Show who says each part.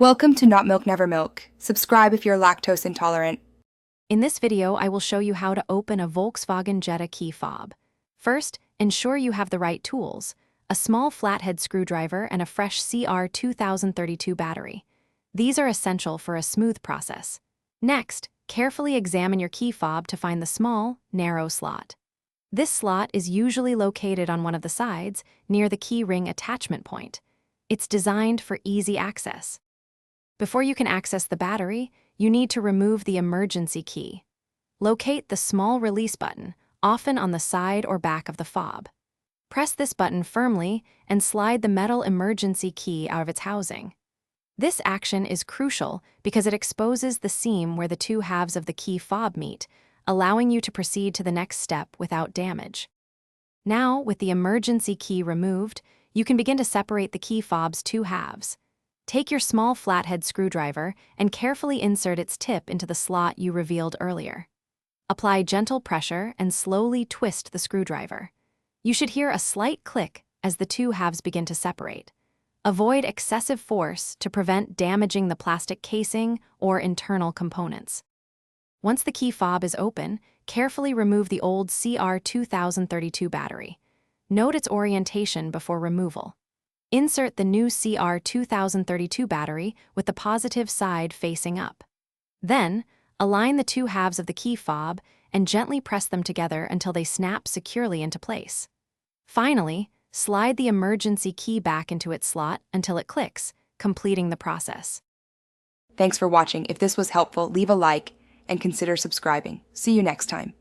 Speaker 1: Welcome to Not Milk Never Milk. Subscribe if you're lactose intolerant.
Speaker 2: In this video, I will show you how to open a Volkswagen Jetta key fob. First, ensure you have the right tools: a small flathead screwdriver and a fresh CR2032 battery. These are essential for a smooth process. Next, carefully examine your key fob to find the small, narrow slot. This slot is usually located on one of the sides, near the key ring attachment point. It's designed for easy access. Before you can access the battery, you need to remove the emergency key. Locate the small release button, often on the side or back of the fob. Press this button firmly and slide the metal emergency key out of its housing. This action is crucial because it exposes the seam where the two halves of the key fob meet, allowing you to proceed to the next step without damage. Now, with the emergency key removed, you can begin to separate the key fob's two halves. Take your small flathead screwdriver and carefully insert its tip into the slot you revealed earlier. Apply gentle pressure and slowly twist the screwdriver. You should hear a slight click as the two halves begin to separate. Avoid excessive force to prevent damaging the plastic casing or internal components. Once the key fob is open, carefully remove the old CR2032 battery. Note its orientation before removal. Insert the new CR2032 battery with the positive side facing up. Then, align the two halves of the key fob and gently press them together until they snap securely into place. Finally, slide the emergency key back into its slot until it clicks, completing the process.
Speaker 1: Thanks for watching. If this was helpful, leave a like and consider subscribing. See you next time.